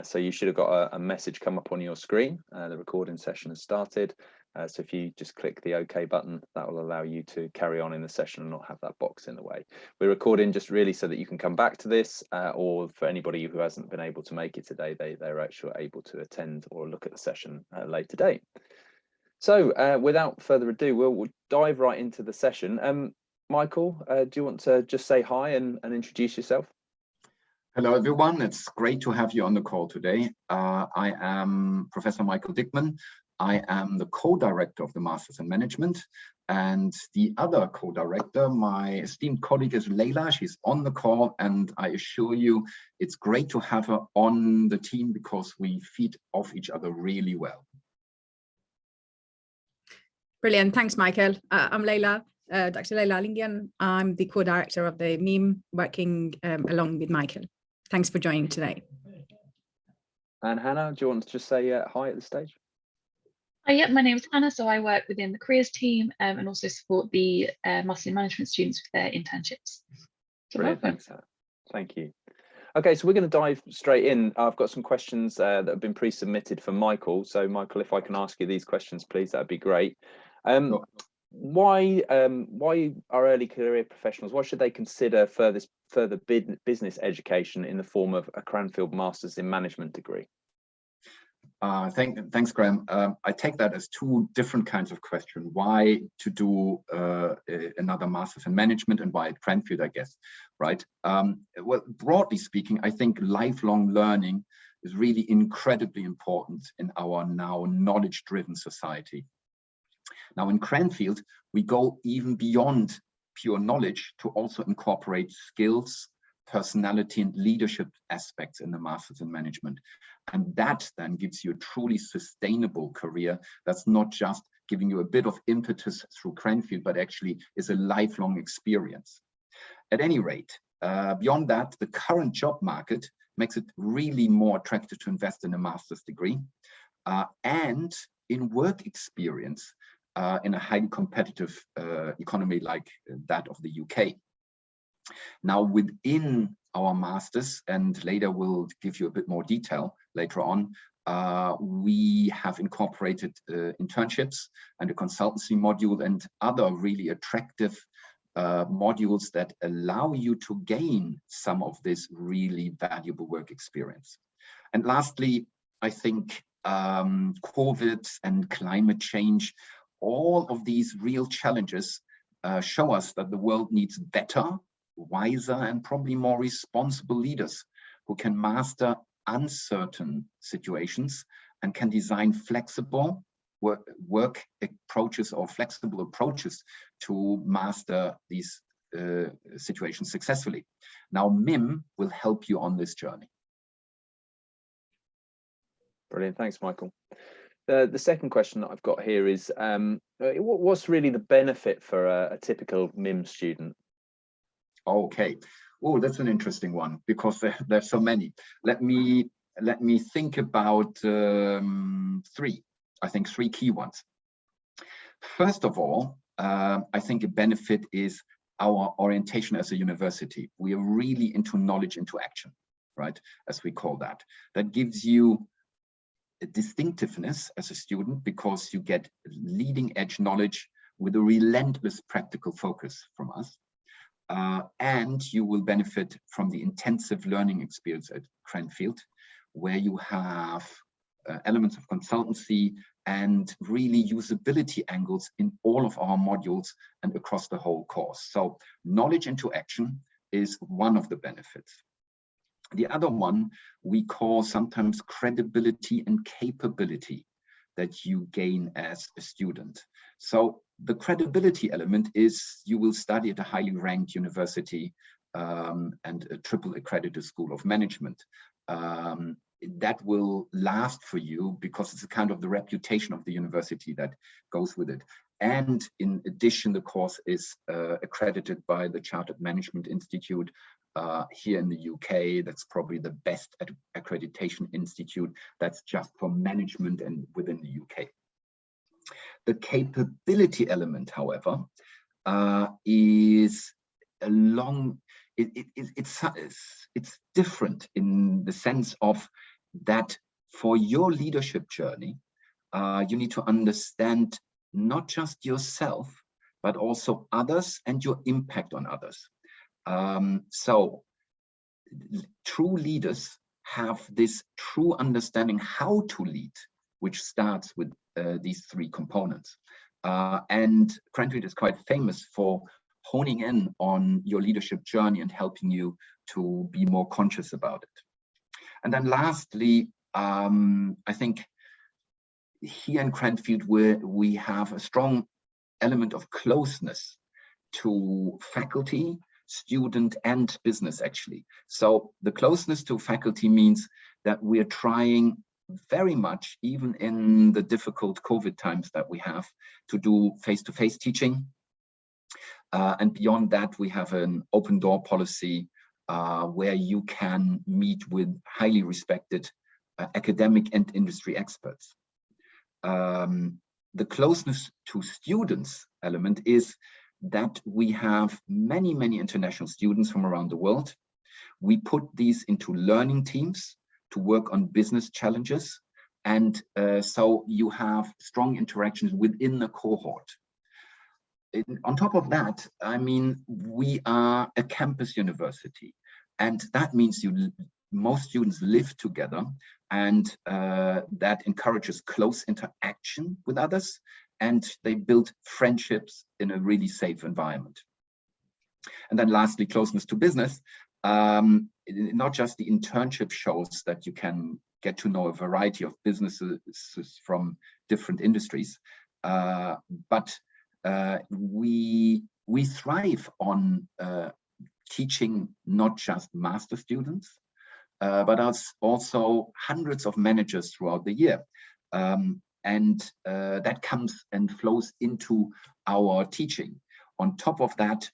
So you should have got a message come up on your screen. The recording session has started. So if you just click the OK button, that will allow you to carry on in the session and not have that box in the way. We're recording just really so that you can come back to this, or for anybody who hasn't been able to make it today, they're actually able to attend or look at the session later date. So without further ado, we'll dive right into the session. Michael, do you want to just say hi and introduce yourself? Hello, everyone. It's great to have you on the call today. I am Professor Michael Dickmann. I am the co-director of the Masters in Management, and the other co-director, my esteemed colleague, is Leila. She's on the call, and I assure you it's great to have her on the team because we feed off each other really well. Brilliant. Thanks, Michael. I'm Leila, Dr. Leila Alinaghian. I'm the co-director of the MIM, working along with Michael. Thanks for joining today. And Hannah, do you want to just say hi at the stage? Yeah, my name is Hannah. So I work within the careers team and also support the Masters in Management students with their internships. So brilliant, thanks, Hannah. Thank you. Okay, so we're going to dive straight in. I've got some questions that have been pre-submitted for Michael. So Michael, if I can ask you these questions, please, that'd be great. Why are early career professionals, why should they consider further business education in the form of a Cranfield Masters in Management degree? Thanks, Graham. I take that as two different kinds of questions. Why to do another Masters in Management and why at Cranfield, I guess, right? Well, broadly speaking, I think lifelong learning is really incredibly important in our now knowledge-driven society. Now in Cranfield, we go even beyond pure knowledge to also incorporate skills, personality, and leadership aspects in the Masters in Management. And that then gives you a truly sustainable career that's not just giving you a bit of impetus through Cranfield, but actually is a lifelong experience. At any rate, beyond that, the current job market makes it really more attractive to invest in a master's degree and in work experience in a highly competitive economy like that of the UK. Now, within our masters, and later we'll give you a bit more detail later on, we have incorporated internships and a consultancy module and other really attractive modules that allow you to gain some of this really valuable work experience. And lastly, I think COVID and climate change, all of these real challenges show us that the world needs better, wiser, and probably more responsible leaders who can master uncertain situations and can design flexible work approaches or flexible approaches to master these situations successfully. Now, MIM will help you on this journey. Brilliant, thanks, Michael. The second question that I've got here is, what's really the benefit for a typical MIM student? Okay, oh, that's an interesting one because there's so many. Let me think about three key ones. First of all, I think a benefit is our orientation as a university. We are really into knowledge into action, right? As we call that. That gives you a distinctiveness as a student because you get leading edge knowledge with a relentless practical focus from us. And you will benefit from the intensive learning experience at Cranfield, where you have elements of consultancy and really usability angles in all of our modules and across the whole course. So knowledge into action is one of the benefits. The other one we call sometimes credibility and capability that you gain as a student. So the credibility element is you will study at a highly ranked university and a triple accredited school of management. That will last for you because it's a kind of the reputation of the university that goes with it. And in addition, the course is accredited by the Chartered Management Institute here in the UK. That's probably the best accreditation institute that's just for management and within the UK. The capability element, however, is it's different in the sense of that for your leadership journey, you need to understand not just yourself, but also others and your impact on others. So true leaders have this true understanding how to lead, which starts with these three components. And Cranfield is quite famous for honing in on your leadership journey and helping you to be more conscious about it. And then lastly, I think here in Cranfield, we have a strong element of closeness to faculty, student, and business, actually. So the closeness to faculty means that we're trying very much, even in the difficult COVID times that we have, to do face-to-face teaching. And beyond that, we have an open door policy where you can meet with highly respected academic and industry experts. The closeness to students element is that we have many, many international students from around the world. We put these into learning teams to work on business challenges. And so you have strong interactions within the cohort. On top of that, I mean, we are a campus university, and that means most students live together, and that encourages close interaction with others, and they build friendships in a really safe environment. And then lastly, closeness to business. Not just the internship shows that you can get to know a variety of businesses from different industries, but we thrive on teaching not just master students, but also hundreds of managers throughout the year. And that comes and flows into our teaching. On top of that,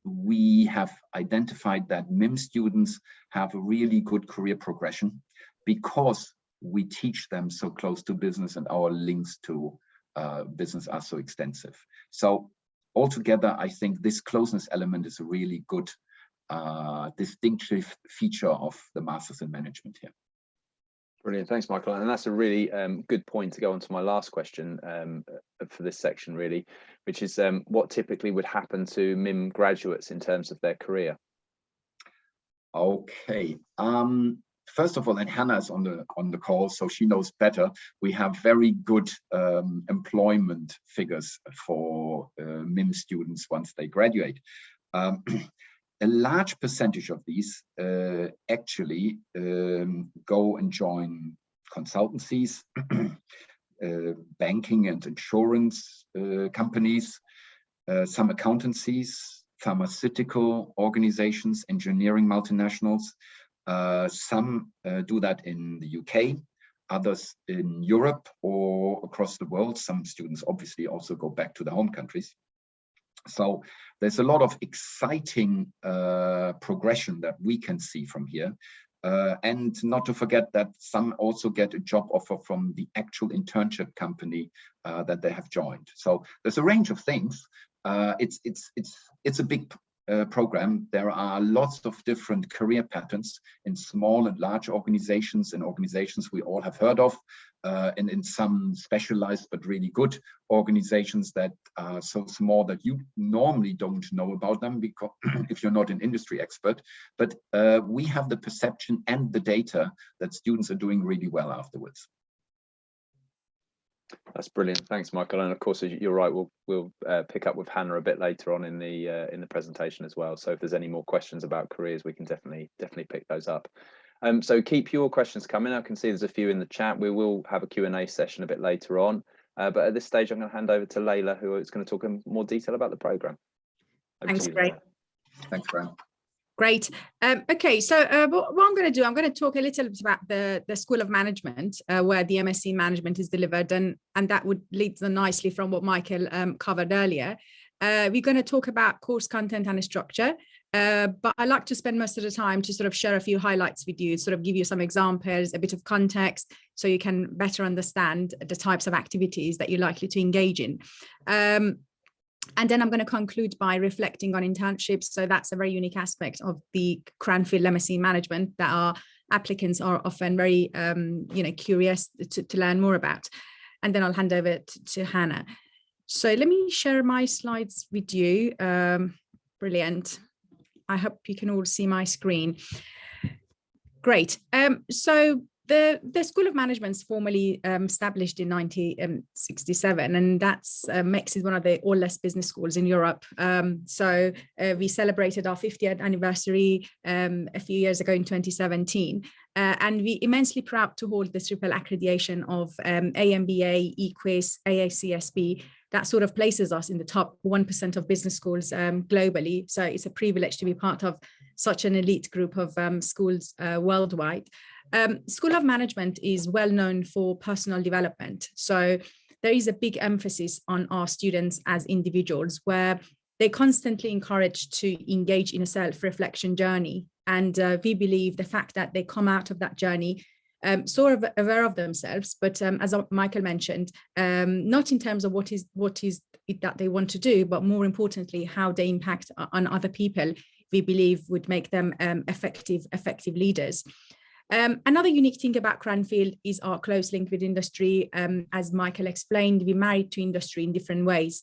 we have identified that MIM students have a really good career progression because we teach them so close to business and our links to business are so extensive. So altogether, I think this closeness element is a really good distinctive feature of the Masters in Management here. Brilliant, thanks, Michael. And that's a really good point to go on to my last question for this section, really, which is what typically would happen to MIM graduates in terms of their career? Okay. First of all, and Hannah is on the call, so she knows better. We have very good employment figures for MIM students once they graduate. A large percentage of these actually go and join consultancies, banking and insurance companies, some accountancies, pharmaceutical organizations, engineering multinationals. Some do that in the UK, others in Europe or across the world. Some students obviously also go back to their home countries. So there's a lot of exciting progression that we can see from here. And not to forget that some also get a job offer from the actual internship company that they have joined. So there's a range of things. It's a big program. There are lots of different career patterns in small and large organizations, and organizations we all have heard of, and in some specialized but really good organizations that are so small that you normally don't know about them because if you're not an industry expert. But we have the perception and the data that students are doing really well afterwards. That's brilliant. Thanks, Michael. And of course, you're right, we'll pick up with Hannah a bit later on in the presentation as well. So if there's any more questions about careers, we can definitely pick those up. So keep your questions coming. I can see there's a few in the chat. We will have a Q&A session a bit later on. But at this stage, I'm going to hand over to Leila, who is going to talk in more detail about the programme. Thanks, Graham. Thanks, Graham. Great. Okay, so what I'm going to do, I'm going to talk a little bit about the School of Management, where the MSc Management is delivered, and that would lead nicely from what Michael covered earlier. We're going to talk about course content and structure, but I like to spend most of the time to sort of share a few highlights with you, sort of give you some examples, a bit of context, so you can better understand the types of activities that you're likely to engage in. And then I'm going to conclude by reflecting on internships. So that's a very unique aspect of the Cranfield MSc Management that are applicants are often very, curious to learn more about. And then I'll hand over to Hannah. So let me share my slides with you. Brilliant. I hope you can all see my screen. Great. So the School of Management is formally established in 1967, and that's makes it one of the oldest business schools in Europe. So we celebrated our 50th anniversary a few years ago in 2017, and we're immensely proud to hold the triple accreditation of AMBA, EQUIS, AACSB. That sort of places us in the top 1% of business schools globally. So it's a privilege to be part of such an elite group of schools worldwide. School of Management is well known for personal development. So there is a big emphasis on our students as individuals, where they're constantly encouraged to engage in a self-reflection journey. And we believe the fact that they come out of that journey sort of aware of themselves, but as Michael mentioned, not in terms of what is it that they want to do, but more importantly, how they impact on other people, we believe would make them effective leaders. Another unique thing about Cranfield is our close link with industry. As Michael explained, we're married to industry in different ways,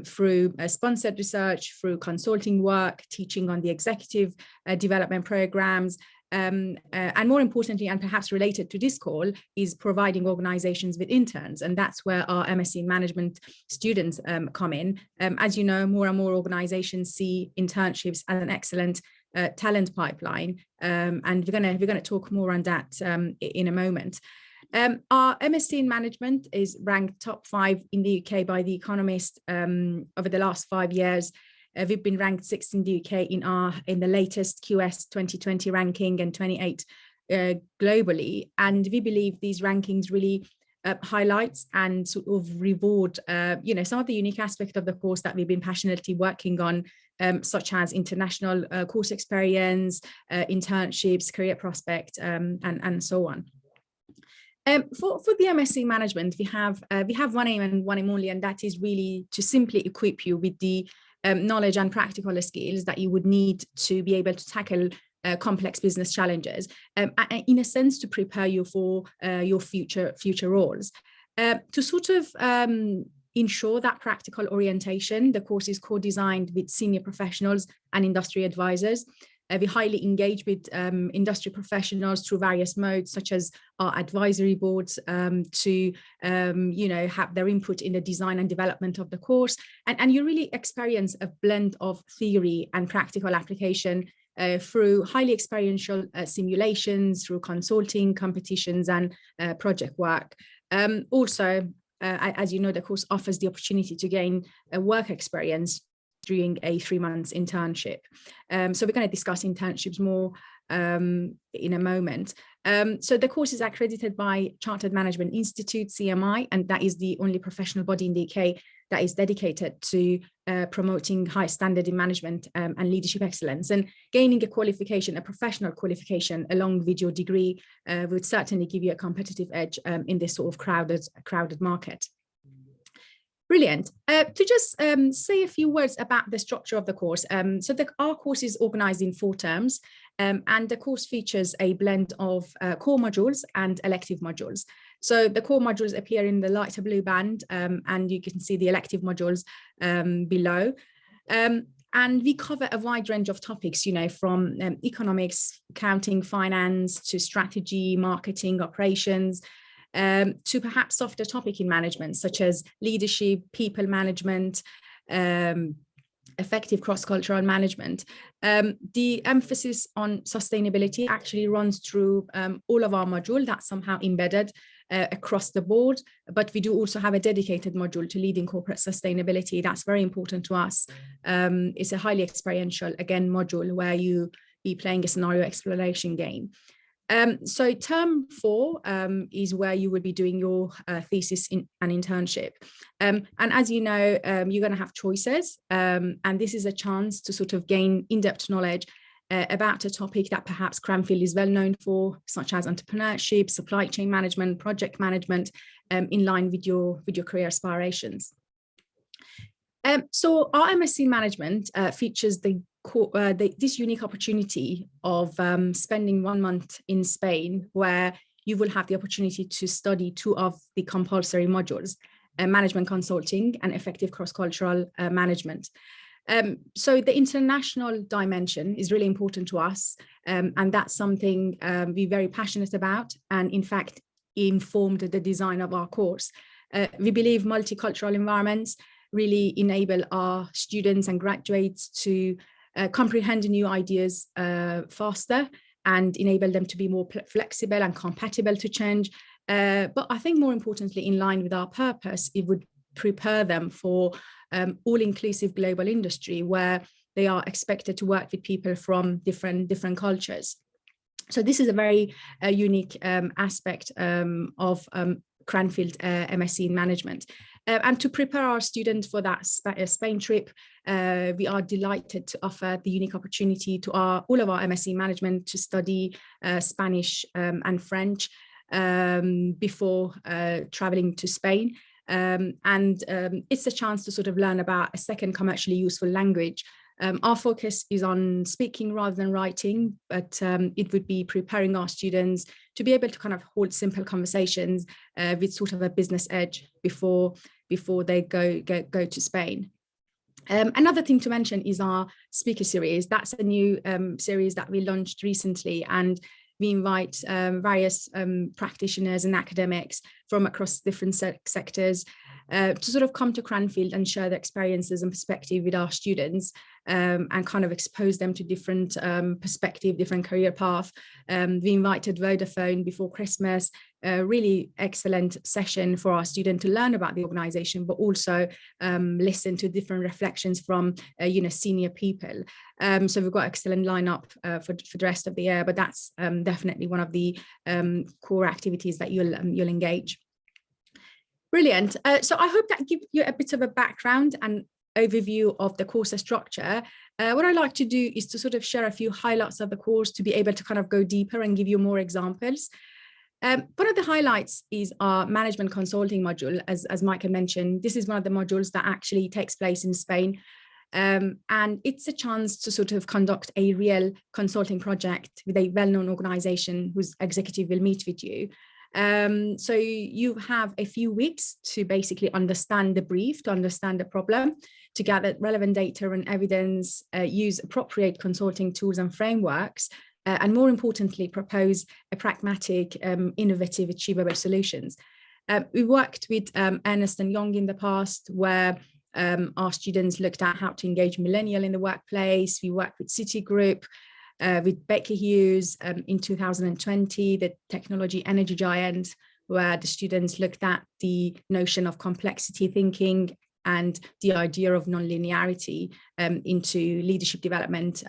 through sponsored research, through consulting work, teaching on the executive development programs, and more importantly, and perhaps related to this call, is providing organizations with interns. And that's where our MSc Management students come in. As you know, more and more organizations see internships as an excellent talent pipeline, and we're gonna talk more on that in a moment. Our MSc in Management is ranked top 5 in the UK by The Economist over the last 5 years. We've been ranked 6th in the UK in the latest QS 2020 ranking, and 28 globally. And we believe these rankings really highlights and sort of reward, some of the unique aspects of the course that we've been passionately working on, such as international course experience, internships, career prospect, and so on. For the MSc Management, we have one aim and one aim only, and that is really to simply equip you with the knowledge and practical skills that you would need to be able to tackle complex business challenges, in a sense to prepare you for your future roles. To sort of ensure that practical orientation, the course is co-designed with senior professionals and industry advisors. We highly engage with industry professionals through various modes, such as our advisory boards, to have their input in the design and development of the course. And you really experience a blend of theory and practical application through highly experiential simulations, through consulting, competitions, and project work. Also, as you know, the course offers the opportunity to gain a work experience during a 3 months internship. So we're going to discuss internships more in a moment. So the course is accredited by Chartered Management Institute, CMI, and that is the only professional body in the UK that is dedicated to promoting high standard in management and leadership excellence. And gaining a qualification, a professional qualification along with your degree would certainly give you a competitive edge in this sort of crowded market. Brilliant. To just say a few words about the structure of the course. So our course is organized in 4 terms, and the course features a blend of core modules and elective modules. So the core modules appear in the lighter blue band, and you can see the elective modules below. And we cover a wide range of topics, from economics, accounting, finance, to strategy, marketing, operations, to perhaps softer topic in management, such as leadership, people management, effective cross-cultural management. The emphasis on sustainability actually runs through all of our modules. That's somehow embedded across the board, but we do also have a dedicated module to leading corporate sustainability. That's very important to us. It's a highly experiential, again, module where you be playing a scenario exploration game. So term 4 is where you would be doing your thesis in an internship. And as you know, you're going to have choices. And this is a chance to sort of gain in-depth knowledge about a topic that perhaps Cranfield is well known for, such as entrepreneurship, supply chain management, project management, in line with your career aspirations. So our MSc Management features the this unique opportunity of spending 1 month in Spain, where you will have the opportunity to study 2 of the compulsory modules, management consulting and effective cross-cultural management. So the international dimension is really important to us, and that's something we're very passionate about, and in fact informed the design of our course. We believe multicultural environments really enable our students and graduates to comprehend new ideas faster and enable them to be more flexible and compatible to change. But I think more importantly, in line with our purpose, it would prepare them for all-inclusive global industry where they are expected to work with people from different cultures. So this is a very unique aspect of Cranfield MSc in Management. And to prepare our students for that Spain trip, we are delighted to offer the unique opportunity to all of our MSc Management to study Spanish and French before traveling to Spain. It's a chance to sort of learn about a second commercially useful language. Our focus is on speaking rather than writing, but it would be preparing our students to be able to kind of hold simple conversations with sort of a business edge before they go to Spain. Another thing to mention is our speaker series. That's a new series that we launched recently, and we invite various practitioners and academics from across different sectors to sort of come to Cranfield and share their experiences and perspective with our students, and kind of expose them to different perspective, different career path. We invited Vodafone before Christmas, a really excellent session for our students to learn about the organization, but also listen to different reflections from senior people. So we've got excellent lineup for the rest of the year, but that's definitely one of the core activities that you'll engage. Brilliant. So I hope that gives you a bit of a background and overview of the course structure. What I like to do is to sort of share a few highlights of the course to be able to kind of go deeper and give you more examples. One of the highlights is our management consulting module. As Michael mentioned, this is one of the modules that actually takes place in Spain. And it's a chance to sort of conduct a real consulting project with a well-known organization whose executive will meet with you. So you have a few weeks to basically understand the brief, to understand the problem, to gather relevant data and evidence, use appropriate consulting tools and frameworks, and more importantly, propose a pragmatic, innovative, achievable solutions. We worked with Ernst & Young in the past, where our students looked at how to engage millennial in the workplace. We worked with Citigroup, with Baker Hughes in 2020, the technology energy giant, where the students looked at the notion of complexity thinking and the idea of non-linearity into leadership development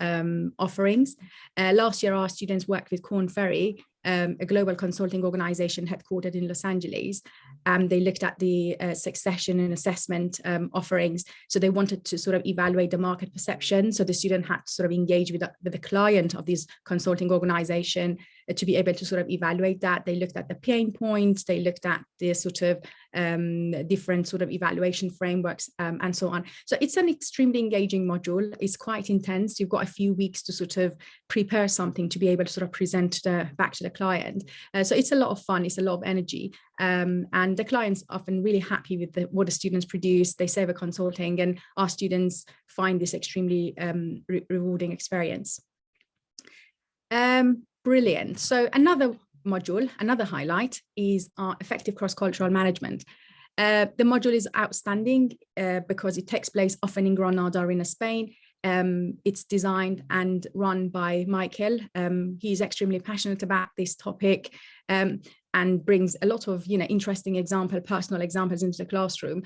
offerings. Last year, our students worked with Korn Ferry, a global consulting organization headquartered in Los Angeles. They looked at the succession and assessment offerings. So they wanted to sort of evaluate the market perception. So the student had to sort of engage with the client of this consulting organization to be able to sort of evaluate that. They looked at the pain points, they looked at the sort of different sort of evaluation frameworks and so on. So it's an extremely engaging module. It's quite intense. You've got a few weeks to sort of prepare something to be able to sort of present back to the client. So it's a lot of fun, it's a lot of energy. And the clients are often really happy with what the students produce. They say the consulting, and our students find this extremely rewarding experience. Brilliant. So another module, another highlight is our effective cross-cultural management. The module is outstanding because it takes place often in Granada in Spain. It's designed and run by Michael. He's extremely passionate about this topic and brings a lot of interesting personal examples into the classroom.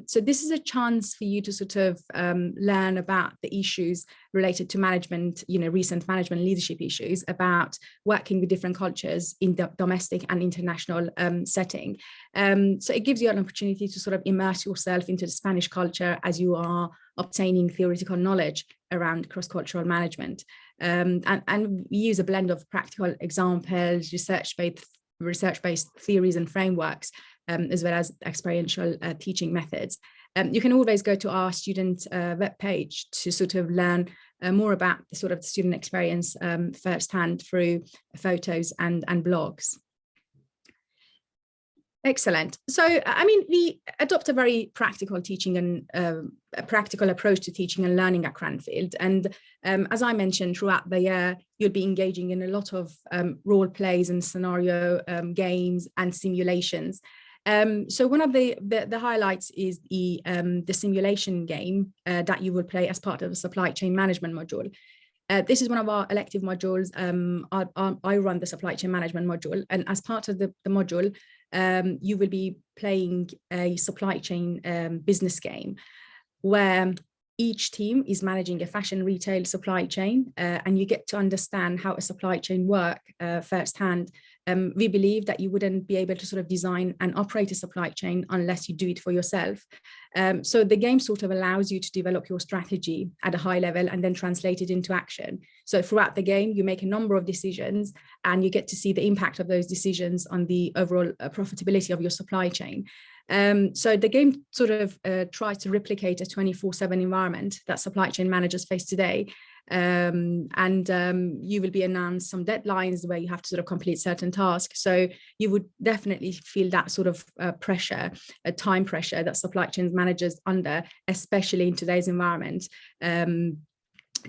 So this is a chance for you to sort of learn about the issues related to management, recent management leadership issues, about working with different cultures in the domestic and international setting. So it gives you an opportunity to sort of immerse yourself into the Spanish culture as you are obtaining theoretical knowledge around cross-cultural management. And we use a blend of practical examples, research-based theories and frameworks, as well as experiential teaching methods. You can always go to our student webpage to sort of learn more about the sort of student experience firsthand through photos and blogs. Excellent. So, I mean, we adopt a very practical teaching and a practical approach to teaching and learning at Cranfield. And as I mentioned, throughout the year, you'll be engaging in a lot of role plays and scenario games and simulations. So one of the highlights is the simulation game that you will play as part of the supply chain management module. This is one of our elective modules. I run the supply chain management module, and as part of the module, you will be playing a supply chain business game where each team is managing a fashion retail supply chain, and you get to understand how a supply chain works firsthand. We believe that you wouldn't be able to sort of design and operate a supply chain unless you do it for yourself. So the game sort of allows you to develop your strategy at a high level and then translate it into action. So throughout the game, you make a number of decisions and you get to see the impact of those decisions on the overall profitability of your supply chain. So the game sort of tries to replicate a 24/7 environment that supply chain managers face today. You will be announced some deadlines where you have to sort of complete certain tasks. So you would definitely feel that sort of pressure, time pressure that supply chain managers under, especially in today's environment.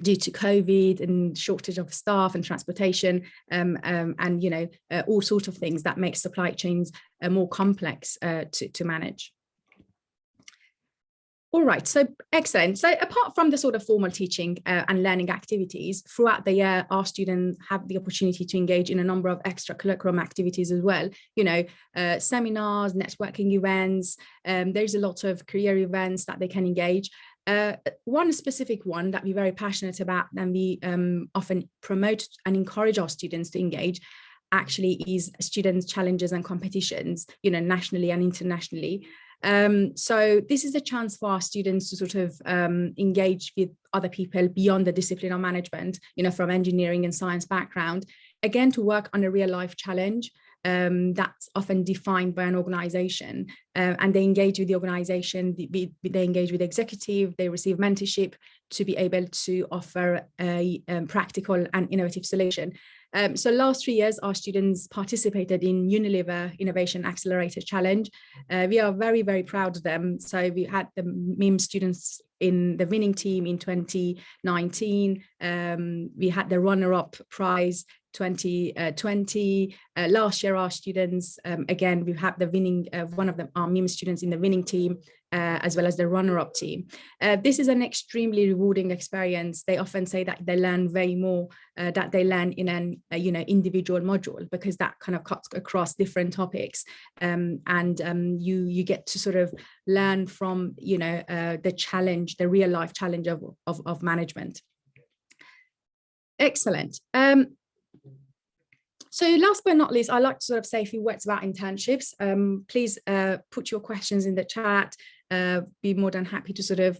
Due to COVID and shortage of staff and transportation, and you know, all sorts of things that make supply chains more complex to manage. All right, so excellent. So apart from the sort of formal teaching and learning activities, throughout the year, our students have the opportunity to engage in a number of extracurricular activities as well. You know, seminars, networking events, there's a lot of career events that they can engage. One specific one that we're very passionate about and we often promote and encourage our students to engage actually is students' challenges and competitions, you know, nationally and internationally. So this is a chance for our students to sort of engage with other people beyond the discipline of management, you know, from engineering and science background, again, to work on a real life challenge that's often defined by an organization, and they engage with the organization, they engage with the executive, they receive mentorship to be able to offer a practical and innovative solution. So last 3 years, our students participated in Unilever Innovation Accelerator Challenge. We are very, very proud of them. So we had the MIM students in the winning team in 2019. We had the runner-up prize 2020. Last year, our students, again, we had the winning, one of them, our MIM students in the winning team, as well as the runner-up team. This is an extremely rewarding experience. They often say that they learn way more that they learn in an individual module, because that kind of cuts across different topics, you get to sort of learn from the challenge, the real life challenge of management. Excellent. So last but not least, I'd like to sort of say a few words about internships. Please put your questions in the chat. Be more than happy to sort of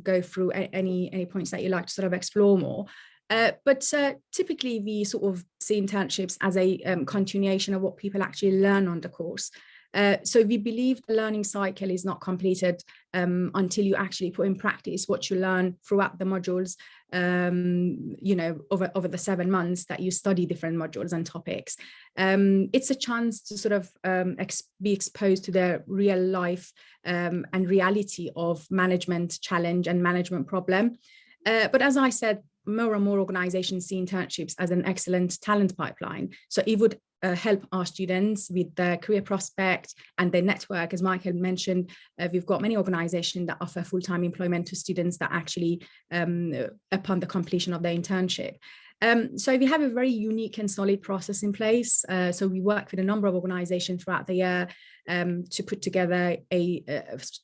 go through any points that you'd like to sort of explore more. But typically we sort of see internships as a continuation of what people actually learn on the course. So we believe the learning cycle is not completed until you actually put in practice what you learn throughout the modules, over the 7 months that you study different modules and topics. It's a chance to sort of be exposed to the real life and reality of management challenge and management problem. But as I said, more and more organizations see internships as an excellent talent pipeline. So it would help our students with their career prospect and their network. As Michael mentioned, we've got many organizations that offer full-time employment to students that actually, upon the completion of their internship. So we have a very unique and solid process in place. So we work with a number of organizations throughout the year to put together a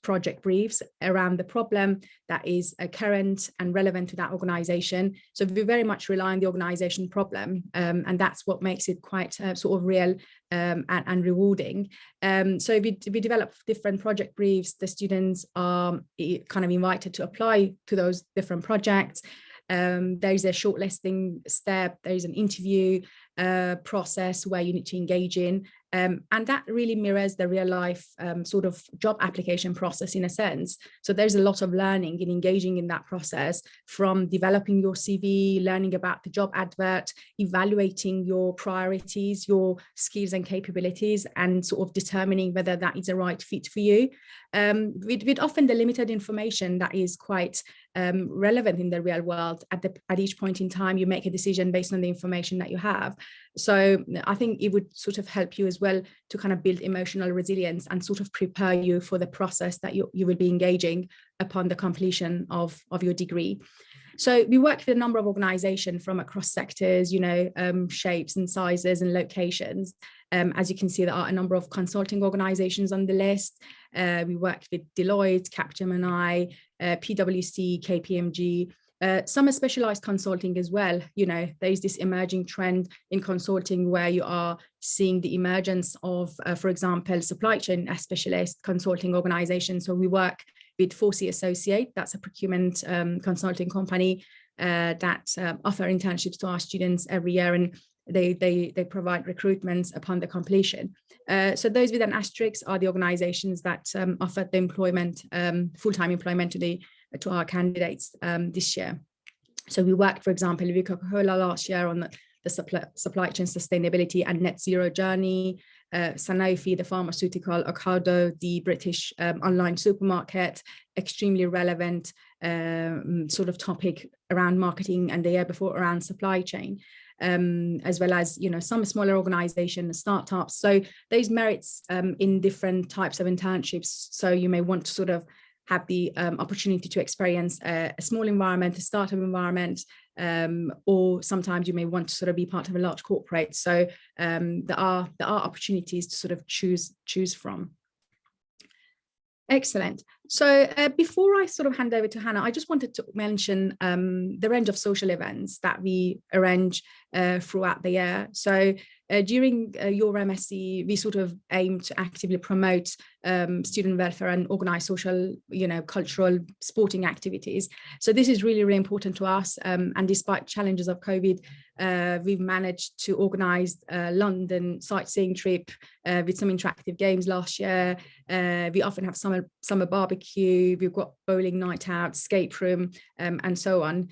project briefs around the problem that is current and relevant to that organization. So we very much rely on the organization problem, and that's what makes it quite sort of real and rewarding. So we develop different project briefs. The students are kind of invited to apply to those different projects. There's a shortlisting step, there's an interview, process where you need to engage in. And that really mirrors the real life sort of job application process in a sense. So there's a lot of learning in engaging in that process, from developing your CV, learning about the job advert, evaluating your priorities, your skills and capabilities, and sort of determining whether that is a right fit for you. With often the limited information that is quite relevant in the real world, at each point in time, you make a decision based on the information that you have. So I think it would sort of help you as well to kind of build emotional resilience and sort of prepare you for the process that you will be engaging upon the completion of your degree. So we work with a number of organizations from across sectors, shapes and sizes and locations. As you can see, there are a number of consulting organizations on the list. We work with Deloitte, Capgemini, PwC, KPMG. Some are specialized consulting as well. There is this emerging trend in consulting where you are seeing the emergence of, for example, supply chain specialist consulting organizations. So we work with 4C Associate, that's a procurement consulting company that offer internships to our students every year, and they provide recruitment upon the completion. So those with an asterisk are the organizations that offer the employment, full-time employment to our candidates this year. So we worked, for example, with Coca-Cola last year on the supply chain sustainability and net zero journey, Sanofi, the pharmaceutical, Ocado, the British online supermarket, extremely relevant sort of topic around marketing, and the year before around supply chain. As well as some smaller organizations, startups. So those merits in different types of internships. So you may want to sort of have the opportunity to experience a small environment, a startup environment, or sometimes you may want to sort of be part of a large corporate. So there are opportunities to sort of choose from. Excellent. So before I sort of hand over to Hannah, I just wanted to mention the range of social events that we arrange throughout the year. So during your MSc, we sort of aim to actively promote student welfare and organize social, cultural, sporting activities. So this is really, really important to us. And despite challenges of COVID, we've managed to organize a London sightseeing trip with some interactive games last year. We often have summer barbecue, we've got bowling night out, escape room, and so on.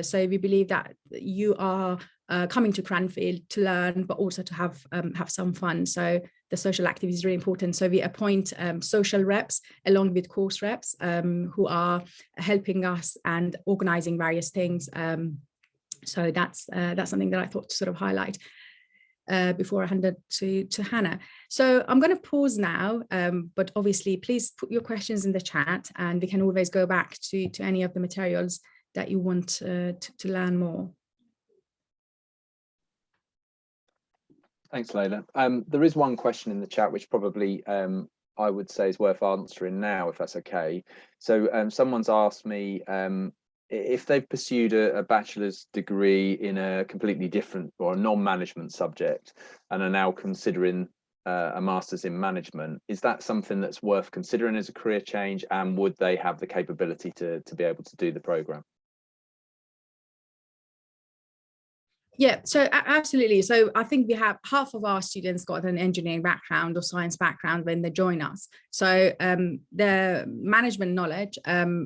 So we believe that you are coming to Cranfield to learn, but also to have some fun. So the social activity is really important. So we appoint social reps along with course reps who are helping us and organizing various things. So that's something that I thought to sort of highlight before I hand it to Hannah. So I'm going to pause now, but obviously please put your questions in the chat, and we can always go back to any of the materials that you want to learn more. Thanks, Leila. There is one question in the chat which probably I would say is worth answering now, if that's okay. So someone's asked me if they've pursued a bachelor's degree in a completely different or a non-management subject and are now considering a master's in management, is that something that's worth considering as a career change, and would they have the capability to be able to do the programme? Yeah, so absolutely. So I think we have half of our students got an engineering background or science background when they join us. So the management knowledge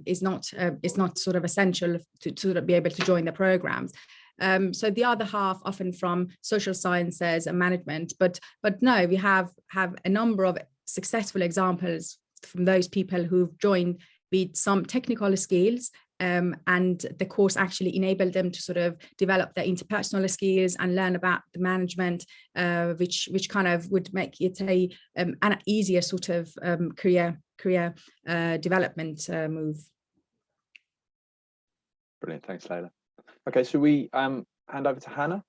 is not sort of essential to sort of be able to join the programs. So the other half often from social sciences and management, but no, we have a number of successful examples from those people who've joined with some technical skills. And the course actually enabled them to sort of develop their interpersonal skills and learn about the management, which kind of would make it an easier sort of career development move. Brilliant, thanks, Leila. Okay, so we hand over to Hannah.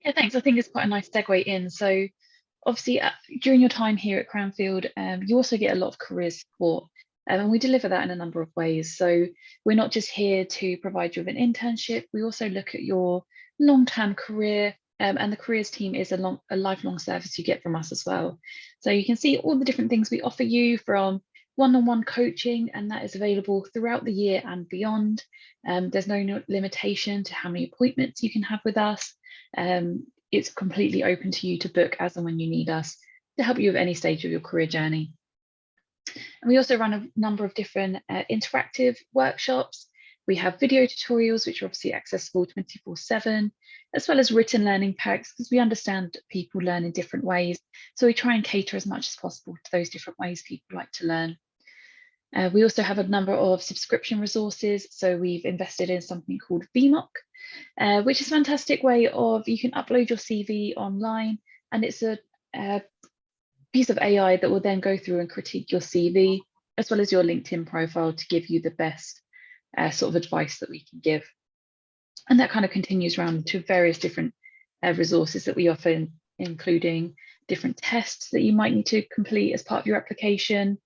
Yeah, thanks. I think it's quite a nice segue in. So obviously during your time here at Cranfield, you also get a lot of career support. And we deliver that in a number of ways. So we're not just here to provide you with an internship, we also look at your long-term career, and the careers team is a lifelong service you get from us as well. So you can see all the different things we offer you, from one-on-one coaching, and that is available throughout the year and beyond. There's no limitation to how many appointments you can have with us. It's completely open to you to book as and when you need us to help you with any stage of your career journey. And we also run a number of different interactive workshops. We have video tutorials, which are obviously accessible 24/7, as well as written learning packs, because we understand people learn in different ways. So we try and cater as much as possible to those different ways people like to learn. We also have a number of subscription resources. So we've invested in something called VMOC, which is a fantastic way of, you can upload your CV online, and it's a piece of AI that will then go through and critique your CV, as well as your LinkedIn profile, to give you the best sort of advice that we can give. And that kind of continues around to various different resources that we offer, including different tests that you might need to complete as part of your application,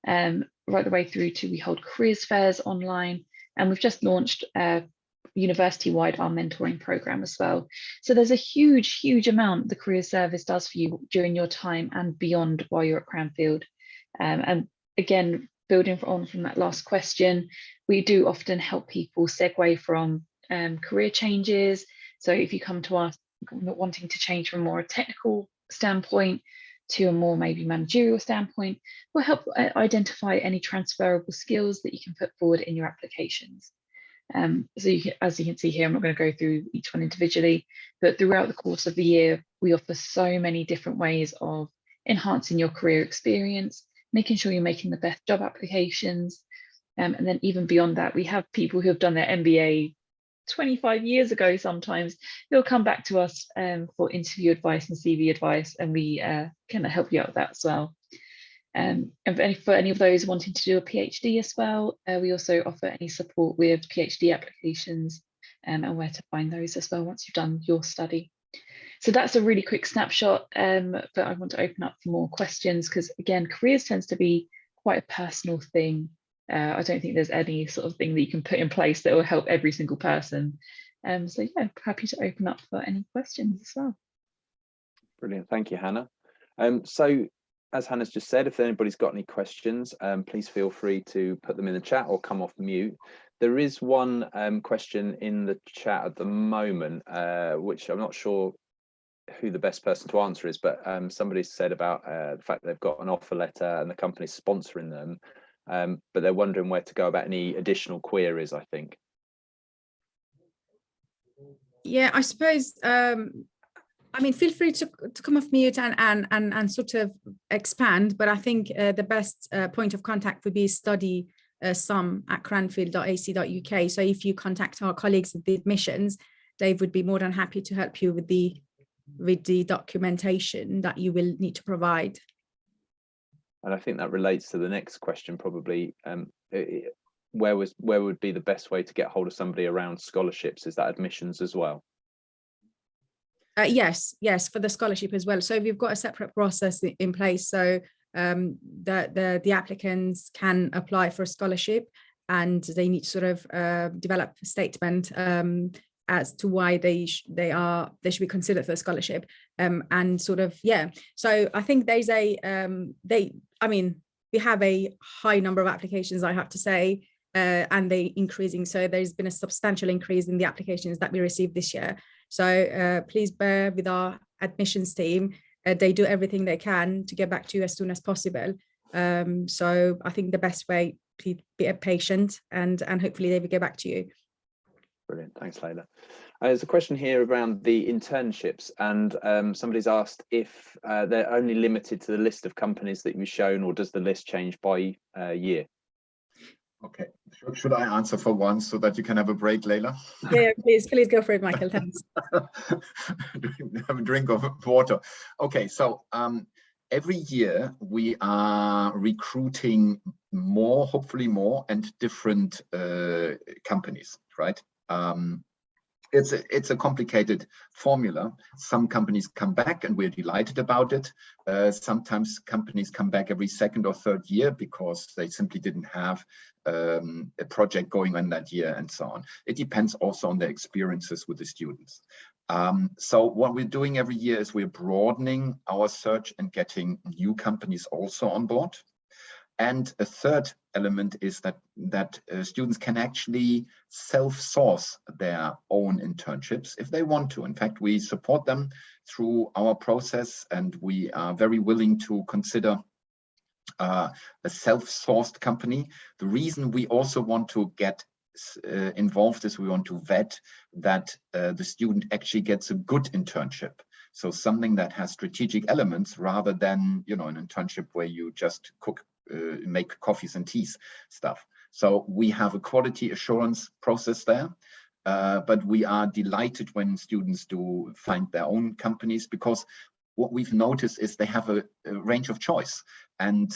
right the way through to, we hold careers fairs online, and we've just launched university-wide our mentoring program as well. So there's a huge amount the careers service does for you during your time and beyond while you're at Cranfield. And again, building on from that last question, we do often help people segue from career changes. So if you come to us wanting to change from more a technical standpoint to a more maybe managerial standpoint, we'll help identify any transferable skills that you can put forward in your applications. So as you can see here, I'm not going to go through each one individually, but throughout the course of the year, we offer so many different ways of enhancing your career experience, making sure you're making the best job applications. And then even beyond that, we have people who have done their MBA 25 years ago sometimes, who'll come back to us for interview advice and CV advice, and we can help you out with that as well. And for any of those wanting to do a PhD as well, we also offer any support with PhD applications and where to find those as well once you've done your study. So that's a really quick snapshot, but I want to open up for more questions, because again, careers tends to be quite a personal thing. I don't think there's any sort of thing that you can put in place that will help every single person. So yeah, happy to open up for any questions as well. Brilliant, thank you, Hannah. So as Hannah's just said, if anybody's got any questions, please feel free to put them in the chat or come off mute. There is one question in the chat at the moment, which I'm not sure who the best person to answer is, but somebody said about the fact that they've got an offer letter and the company's sponsoring them, but they're wondering where to go about any additional queries, I think. Yeah, I suppose, I mean, feel free to come off mute and sort of expand, but I think the best point of contact would be study some at cranfield.ac.uk. So if you contact our colleagues at the admissions, Dave would be more than happy to help you with the documentation that you will need to provide. And I think that relates to the next question, probably. Where would be the best way to get hold of somebody around scholarships? Is that admissions as well? Yes, for the scholarship as well. So we've got a separate process in place. So the applicants can apply for a scholarship, and they need to sort of develop a statement as to why they should be considered for a scholarship, and sort of, yeah. So I think there's we have a high number of applications, I have to say, and they increasing. So there's been a substantial increase in the applications that we received this year. So please bear with our admissions team. They do everything they can to get back to you as soon as possible. So I think the best way to be patient, and hopefully they will get back to you. Brilliant, thanks, Leila. There's a question here around the internships, and somebody's asked if they're only limited to the list of companies that you've shown, or does the list change by year? Okay, should I answer for once so that you can have a break, Leila? Yeah, please go for it, Michael. Thanks. Have a drink of water. Okay, so every year we are recruiting more, hopefully more, and different companies, right? It's a complicated formula. Some companies come back and we're delighted about it. Sometimes companies come back every second or third year because they simply didn't have a project going on that year, and so on. It depends also on their experiences with the students. So what we're doing every year is we're broadening our search and getting new companies also on board. And a third element is that students can actually self-source their own internships if they want to. In fact, we support them through our process, and we are very willing to consider a self-sourced company. The reason we also want to get involved is we want to vet that the student actually gets a good internship. So something that has strategic elements rather than, you know, an internship where you just cook, make coffees and teas stuff. So we have a quality assurance process there. But we are delighted when students do find their own companies, because what we've noticed is they have a range of choice. And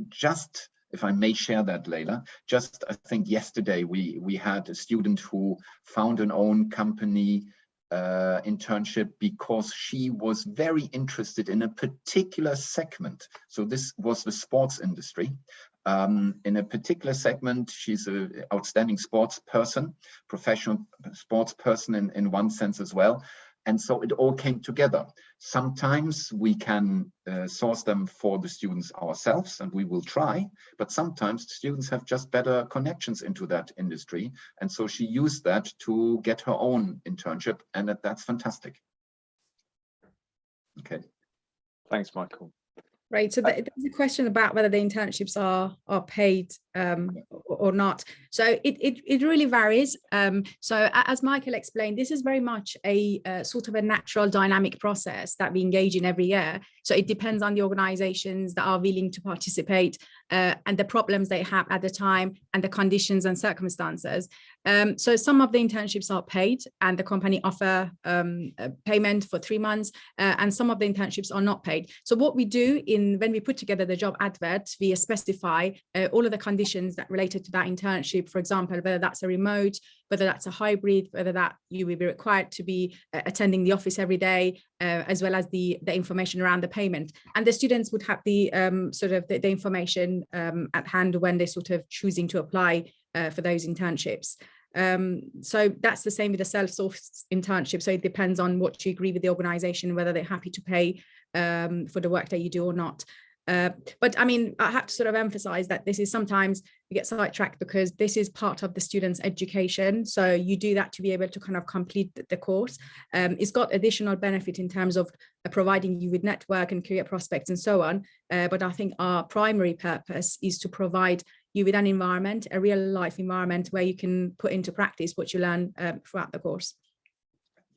just, if I may share that, Leila, just I think yesterday we had a student who found an own company internship because she was very interested in a particular segment. So this was the sports industry. In a particular segment, she's an outstanding sports person, professional sports person in one sense as well. And so it all came together. Sometimes we can source them for the students ourselves, and we will try, but sometimes students have just better connections into that industry. And so she used that to get her own internship, and that's fantastic. Okay. Thanks, Michael. Right, so there's a question about whether the internships are paid or not. So it really varies. So as Michael explained, this is very much a sort of a natural dynamic process that we engage in every year. So it depends on the organizations that are willing to participate and the problems they have at the time and the conditions and circumstances. So some of the internships are paid and the company offer payment for 3 months, and some of the internships are not paid. So what we do when we put together the job advert, we specify all of the conditions that related to that internship. For example, whether that's a remote, whether that's a hybrid, whether that you will be required to be attending the office every day, as well as the information around the payment. And the students would have the sort of the information at hand when they're sort of choosing to apply for those internships. So that's the same with the self-sourced internship. So it depends on what you agree with the organization, whether they're happy to pay for the work that you do or not. But I mean, I have to sort of emphasize that this is sometimes we get sidetracked because this is part of the student's education. So you do that to be able to kind of complete the course. It's got additional benefit in terms of providing you with network and career prospects and so on. But I think our primary purpose is to provide you with an environment, a real life environment where you can put into practice what you learn throughout the course.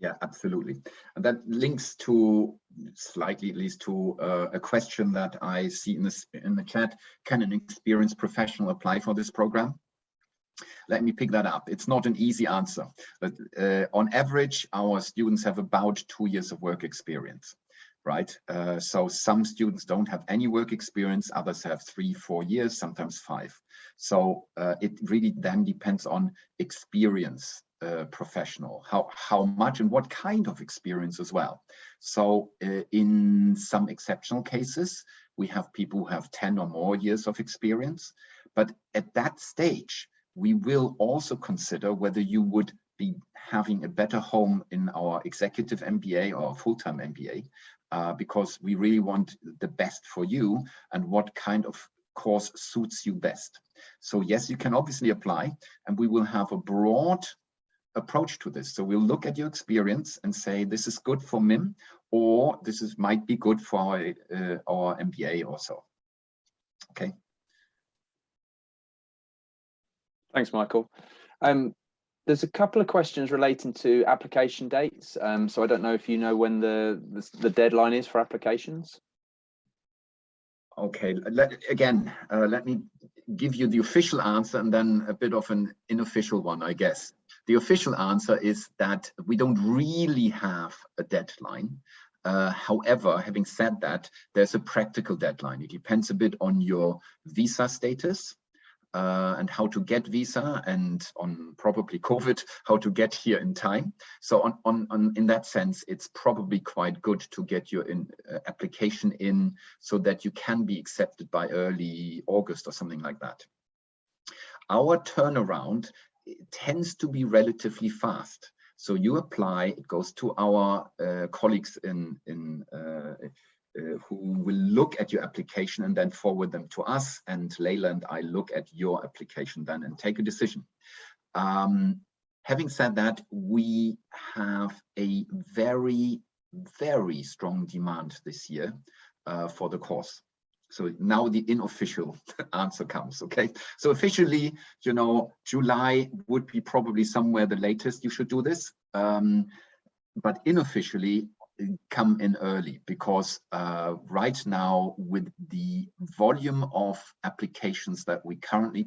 Yeah, absolutely. And that links to slightly at least to a question that I see in the chat. Can an experienced professional apply for this program? Let me pick that up. It's not an easy answer, but on average, our students have about 2 years of work experience, right? So some students don't have any work experience, others have 3-4 years, sometimes 5. So it really then depends on experience. Professional, how much and what kind of experience as well. So in some exceptional cases, we have people who have 10 or more years of experience, but at that stage, we will also consider whether you would be having a better home in our executive MBA or full-time MBA, because we really want the best for you and what kind of course suits you best. So yes, you can obviously apply, and we will have a broad approach to this. So we'll look at your experience and say, this is good for MIM, or this might be good for our MBA also. Okay. Thanks, Michael. There's a couple of questions relating to application dates. So I don't know if you know when the deadline is for applications. Okay, let me give you the official answer and then a bit of an unofficial one, I guess. The official answer is that we don't really have a deadline. However, having said that, there's a practical deadline. It depends a bit on your visa status and how to get visa, and on probably COVID, how to get here in time. So in that sense, it's probably quite good to get your application in so that you can be accepted by early August or something like that. Our turnaround tends to be relatively fast. So you apply, it goes to our colleagues in who will look at your application and then forward them to us, and Leila and I look at your application then and take a decision. Having said that, we have a very, very strong demand this year for the course. So now the unofficial answer comes, okay? So officially, you know, July would be probably somewhere the latest you should do this. But unofficially, come in early, because right now, with the volume of applications that we currently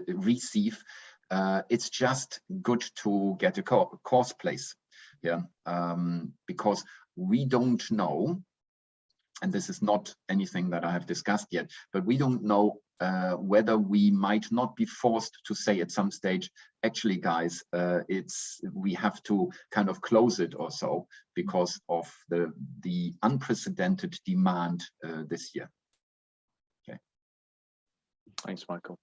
receive, it's just good to get a course place, yeah, because we don't know, and this is not anything that I have discussed yet, but we don't know whether we might not be forced to say at some stage, actually, guys, we have to kind of close it or so because of the unprecedented demand this year. Okay. Thanks, Michael.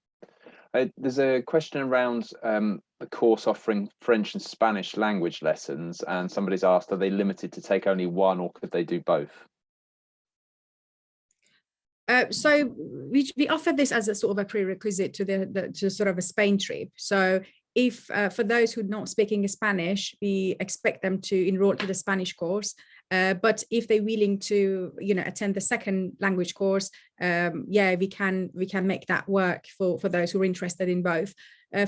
There's a question around the course offering French and Spanish language lessons, and somebody's asked, are they limited to take only one, or could they do both? So we offer this as a sort of a prerequisite to sort of a Spain trip. So if for those who are not speaking Spanish, we expect them to enroll to the Spanish course. But if they're willing to, you know, attend the second language course, yeah, we can make that work for those who are interested in both.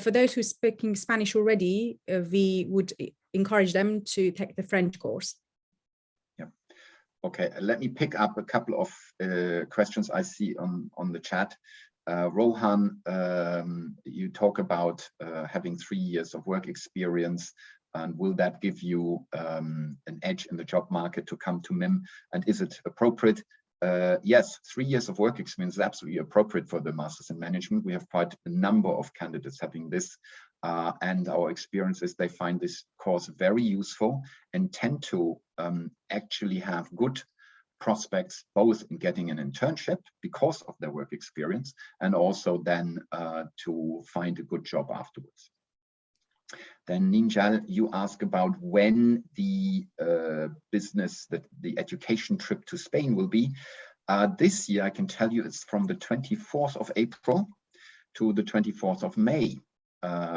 For those who are speaking Spanish already, we would encourage them to take the French course. Okay, let me pick up a couple of questions I see on the chat. Rohan, you talk about having 3 years of work experience, and will that give you an edge in the job market to come to MIM? And is it appropriate? Yes, 3 years of work experience is absolutely appropriate for the Masters in Management. We have quite a number of candidates having this, and our experience is they find this course very useful and tend to actually have good prospects both in getting an internship because of their work experience, and also then to find a good job afterwards. Then Ninjal, you ask about when the the education trip to Spain will be. This year, I can tell you it's from the 24th of April to the 24th of May.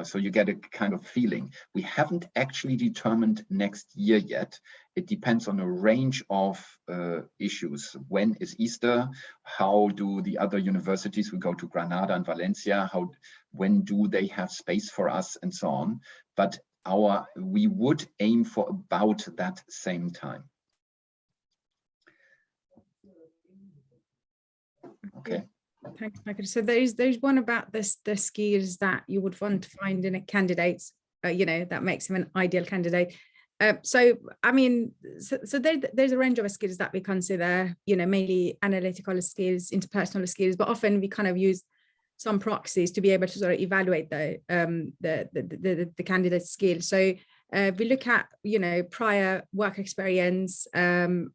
So you get a kind of feeling. We haven't actually determined next year yet. It depends on a range of issues. When is Easter? How do the other universities, we go to Granada and Valencia, when do they have space for us, and so on. But we would aim for about that same time. Okay. Thanks, Michael. So there's one about the skills that you would want to find in a candidate, you know, that makes him an ideal candidate. So I mean, so there's a range of skills that we consider, you know, mainly analytical skills, interpersonal skills, but often we kind of use some proxies to be able to sort of evaluate the candidate's skills. So we look at, you know, prior work experience, and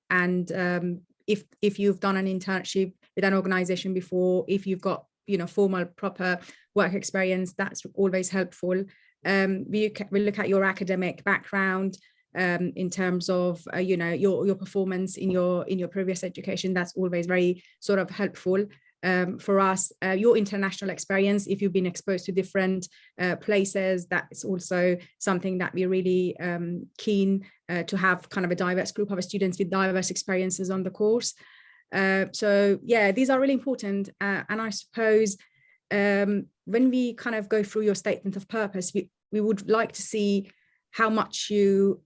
if you've done an internship with an organization before, if you've got, you know, formal proper work experience, that's always helpful. We look at your academic background in terms of you know, your performance in your previous education. That's always very sort of helpful. For us, your international experience, if you've been exposed to different places, that's also something that we're really keen to have, kind of a diverse group of students with diverse experiences on the course. So yeah, these are really important, and I suppose when we kind of go through your statement of purpose, we would like to see how much you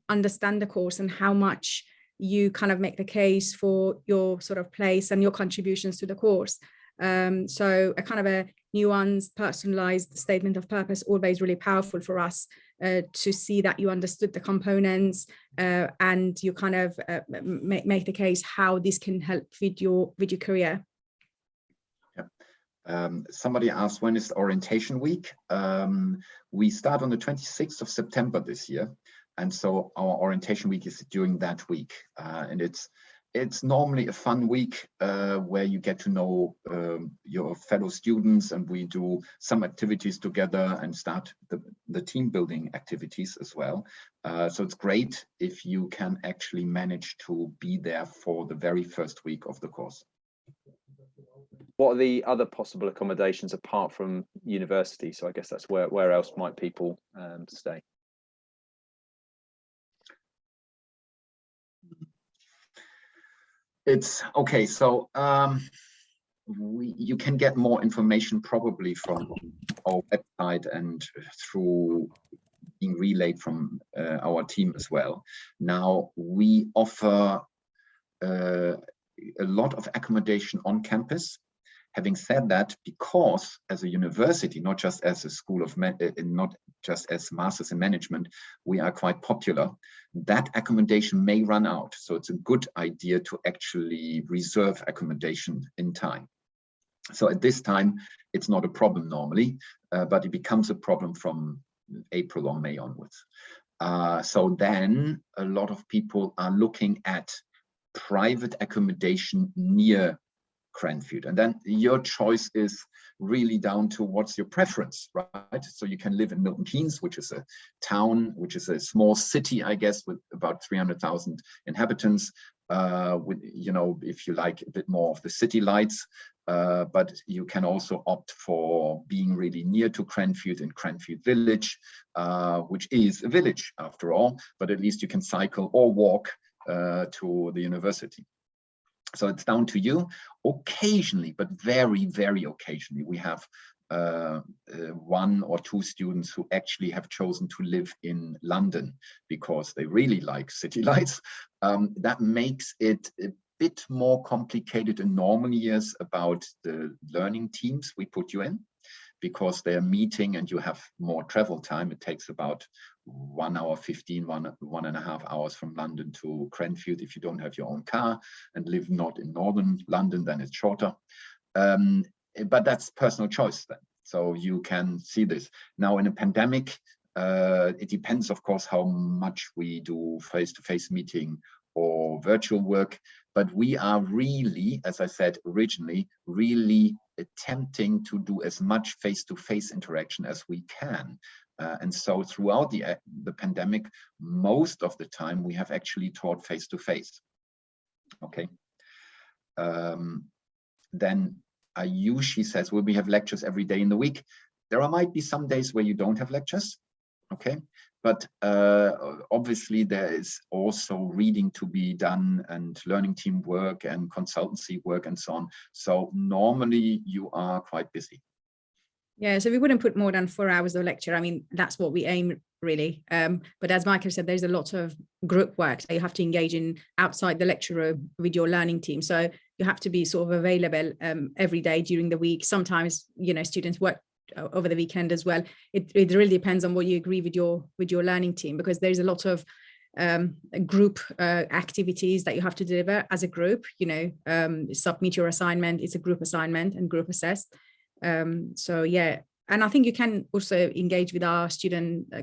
understand the course and how much you kind of make the case for your sort of place and your contributions to the course. So a kind of a nuanced, personalized statement of purpose, always really powerful for us to see that you understood the components and you kind of make the case how this can help with your career. Somebody asked, when is orientation week? We start on the 26th of September this year. And so our orientation week is during that week. And it's it's normally a fun week where you get to know your fellow students, and we do some activities together and start the team building activities as well. So it's great if you can actually manage to be there for the very first week of the course. What are the other possible accommodations apart from university? So I guess that's where else might people stay? It's okay. So you can get more information probably from our website and through being relayed from our team as well. Now, we offer a lot of accommodation on campus. Having said that, because as a university, not just as a school of not just as masters in management, we are quite popular, that accommodation may run out. So it's a good idea to actually reserve accommodation in time. So at this time, it's not a problem normally, but it becomes a problem from April or May onwards. So then a lot of people are looking at private accommodation near Cranfield, and then your choice is really down to what's your preference, right? So you can live in Milton Keynes, which is a town, which is a small city, I guess, with about 300,000 inhabitants. With, you know, if you like a bit more of the city lights, but you can also opt for being really near to Cranfield in Cranfield Village, which is a village after all, but at least you can cycle or walk to the university. So it's down to you. Occasionally, but very, very occasionally, we have one or two students who actually have chosen to live in London because they really like city lights. That makes it a bit more complicated in normal years about the learning teams we put you in, because they're meeting and you have more travel time. It takes about 1 hour 15, 1.5 hours from London to Cranfield if you don't have your own car and live not in northern London, then it's shorter. But that's personal choice then. So you can see this. Now in a pandemic, it depends, of course, how much we do face-to-face meeting or virtual work, but we are really, as I said originally, really attempting to do as much face-to-face interaction as we can. And so throughout the pandemic, most of the time we have actually taught face-to-face. Okay. Then Ayushi says, will we have lectures every day in the week? There might be some days where you don't have lectures. Okay. But obviously there is also reading to be done and learning team work and consultancy work and so on. So normally you are quite busy. Yeah, so we wouldn't put more than 4 hours of lecture. I mean, that's what we aim really. But as Michael said, there's a lot of group work that you have to engage in outside the lecture room with your learning team. So you have to be sort of available every day during the week. Sometimes, you know, students work over the weekend as well. It really depends on what you agree with your learning team, because there's a lot of group activities that you have to deliver as a group. You know, submit your assignment. It's a group assignment and group assessed. So yeah, and I think you can also engage with our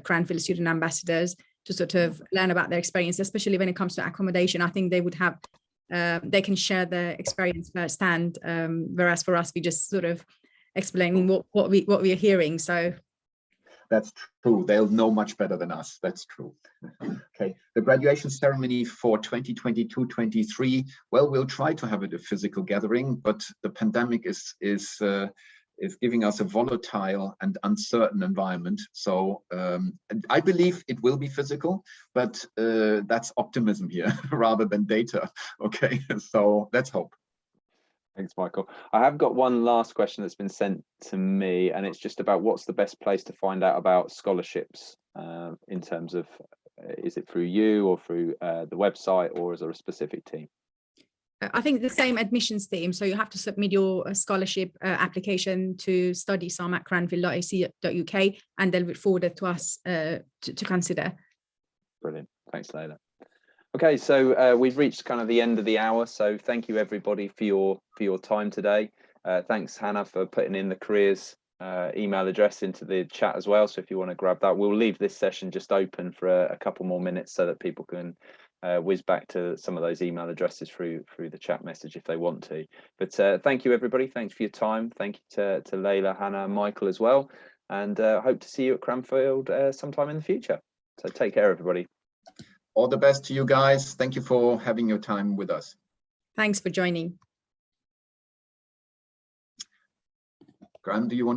Cranfield student ambassadors to sort of learn about their experience, especially when it comes to accommodation. I think they would have, they can share their experience firsthand, whereas for us, we just sort of explaining what we are hearing. So that's true. They'll know much better than us. That's true. Okay. The graduation ceremony for 2022-23. Well, we'll try to have it a physical gathering, but the pandemic is giving us a volatile and uncertain environment. So I believe it will be physical, but that's optimism here rather than data. Okay. So let's hope. Thanks, Michael. I have got one last question that's been sent to me, and it's just about what's the best place to find out about scholarships in terms of, is it through you or through the website, or is there a specific team? I think the same admissions team. So you have to submit your scholarship application to studiesum@cranfield.ac.uk, and they'll forward it to us to consider. Brilliant. Thanks, Leila. Okay, so we've reached kind of the end of the hour. So thank you everybody for your time today. Thanks, Hannah, for putting in the careers email address into the chat as well. So if you want to grab that, we'll leave this session just open for a couple more minutes so that people can whiz back to some of those email addresses through the chat message if they want to. But thank you, everybody. Thanks for your time. Thank you to Leila, Hannah, and Michael as well. And hope to see you at Cranfield sometime in the future. So take care, everybody. All the best to you guys. Thank you for having your time with us. Thanks for joining. Graham, do you want